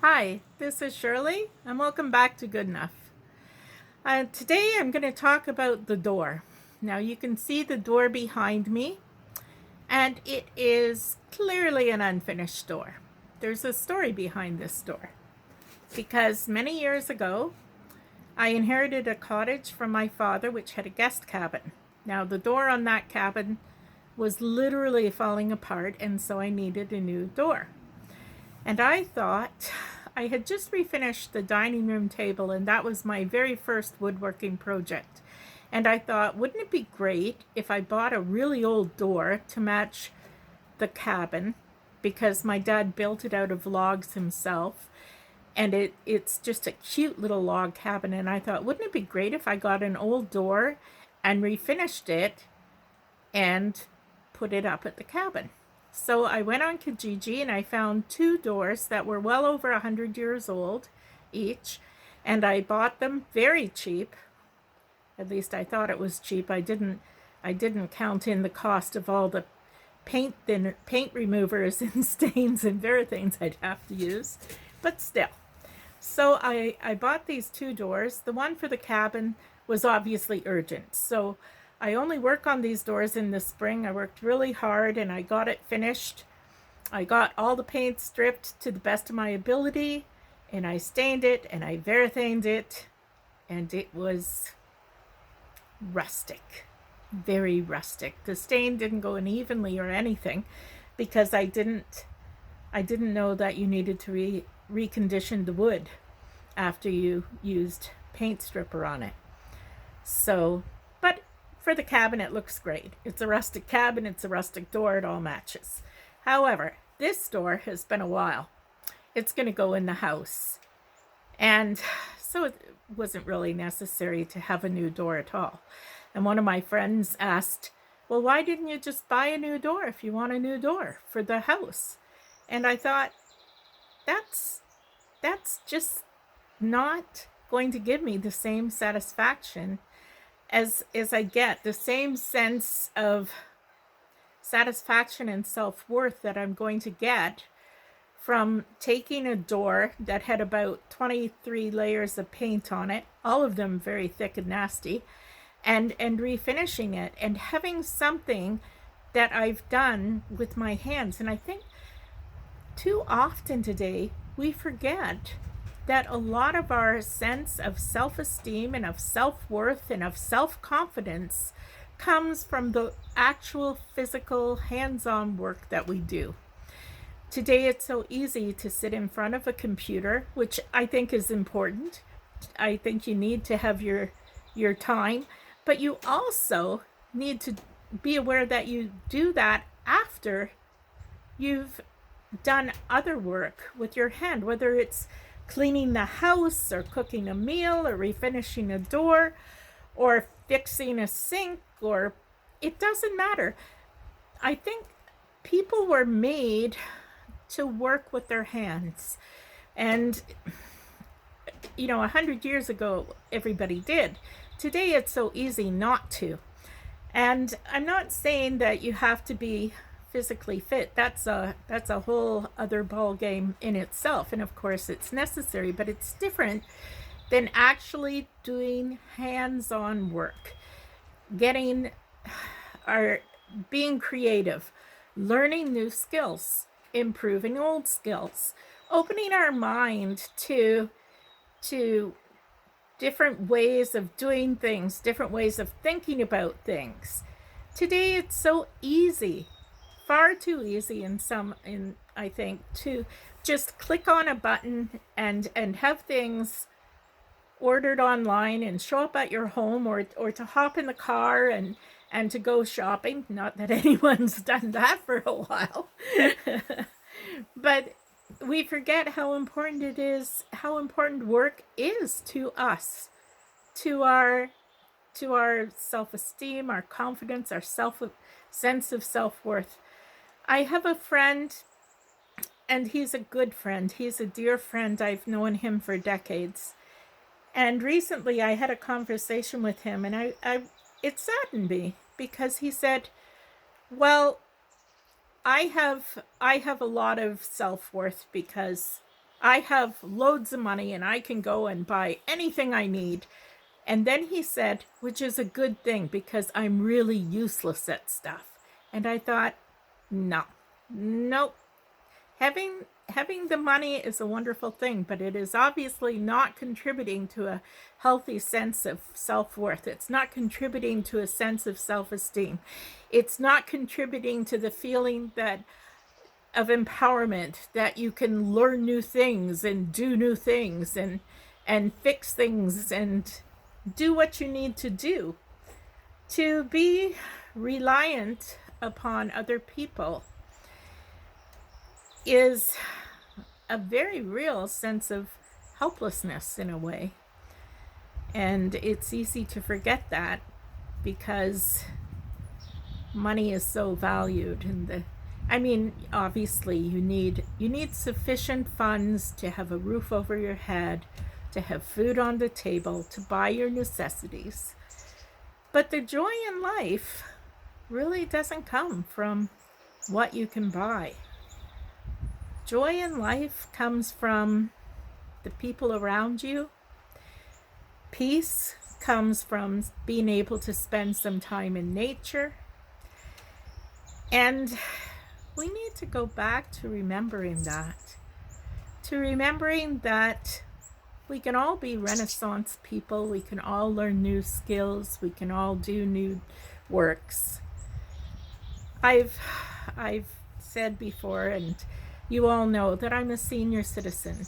Hi, this is Shirley, and welcome back to Good Enough. Today I'm going to talk about the door. Now you can see the door behind me, and it is clearly an unfinished door. There's a story behind this door because many years ago I inherited a cottage from my father which had a guest cabin. Now the door on that cabin was literally falling apart, and so I needed a new door. And I thought I had just refinished the dining room table, and that was my very first woodworking project. And I thought, wouldn't it be great if I bought a really old door to match the cabin? Because my dad built it out of logs himself. And it's just a cute little log cabin. And I thought, wouldn't it be great if I got an old door and refinished it and put it up at the cabin? So I went on Kijiji and I found two doors that were well over 100 years old each, and I bought them very cheap. At least I thought it was cheap. I didn't count in the cost of all the paint removers and stains and various I'd have to use, but still. So I bought these two doors. The one for the cabin was obviously urgent. So I only work on these doors in the spring. I worked really hard and I got it finished. I got all the paint stripped to the best of my ability, and I stained it and I verithaned it, and it was rustic, very rustic. The stain didn't go in evenly or anything because I didn't know that you needed to recondition the wood after you used paint stripper on it. So, but for the cabin, it looks great. It's a rustic cabin, it's a rustic door, it all matches. However, this door has been a while. It's going to go in the house. And so it wasn't really necessary to have a new door at all. And one of my friends asked, well, why didn't you just buy a new door if you want a new door for the house? And I thought, that's just not going to give me the same satisfaction as I get, the same sense of satisfaction and self-worth that I'm going to get from taking a door that had about 23 layers of paint on it, all of them very thick and nasty, and refinishing it and having something that I've done with my hands. And I think too often today we forget that a lot of our sense of self-esteem and of self-worth and of self-confidence comes from the actual physical hands-on work that we do. Today it's so easy to sit in front of a computer, which I think is important. I think you need to have your time, but you also need to be aware that you do that after you've done other work with your hand, whether it's cleaning the house or cooking a meal or refinishing a door or fixing a sink, or it doesn't matter. I think people were made to work with their hands. And, 100 years ago, everybody did. Today, it's so easy not to. And I'm not saying that you have to be physically fit. That's a whole other ball game in itself, and of course it's necessary, but it's different than actually doing hands-on work, getting our being creative, learning new skills, improving old skills, opening our mind to different ways of doing things, different ways of thinking about things. Today it's so easy, far too easy in I think, to just click on a button and have things ordered online and show up at your home, or to hop in the car and to go shopping. Not that anyone's done that for a while. But we forget how important it is, how important work is to us, to our self-esteem, our confidence, our sense of self-worth. I have a friend, and he's a good friend. He's a dear friend. I've known him for decades. And recently I had a conversation with him, and it saddened me because he said, well, I have a lot of self-worth because I have loads of money and I can go and buy anything I need. And then he said, which is a good thing because I'm really useless at stuff. And I thought, no, nope. Having the money is a wonderful thing, but it is obviously not contributing to a healthy sense of self-worth. It's not contributing to a sense of self-esteem. It's not contributing to the feeling that of empowerment, that you can learn new things and do new things and fix things and do what you need to do. To be reliant upon other people is a very real sense of helplessness in a way. And it's easy to forget that because money is so valued in the obviously you need sufficient funds to have a roof over your head, to have food on the table, to buy your necessities. But the joy in life really doesn't come from what you can buy. Joy in life comes from the people around you. Peace comes from being able to spend some time in nature. And we need to go back to remembering that. To remembering that we can all be Renaissance people. We can all learn new skills. We can all do new works. I've said before, and you all know that I'm a senior citizen.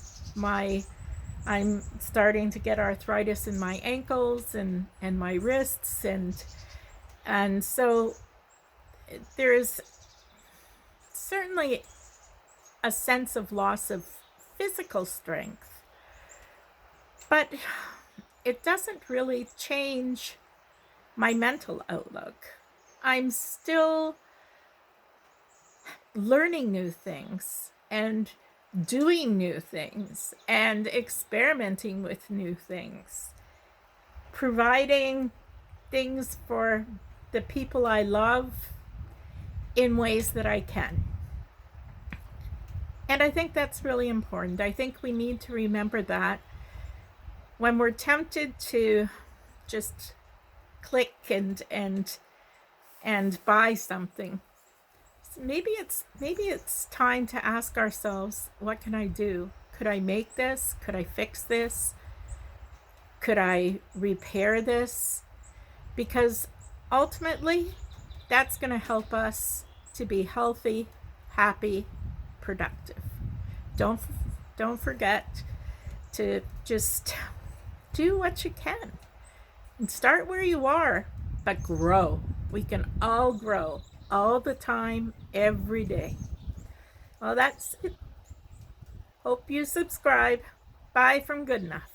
I'm starting to get arthritis in my ankles and my wrists, and so there is certainly a sense of loss of physical strength, but it doesn't really change my mental outlook. I'm still learning new things and doing new things and experimenting with new things, providing things for the people I love in ways that I can. And I think that's really important. I think we need to remember that when we're tempted to just click and buy something, maybe it's time to ask ourselves, what can I do? Could I make this? Could I fix this? Could I repair this? Because ultimately, that's going to help us to be healthy, happy, productive. Don't forget to just do what you can and start where you are, but grow. We can all grow all the time, every day. Well, that's it. Hope you subscribe. Bye from Good Enough.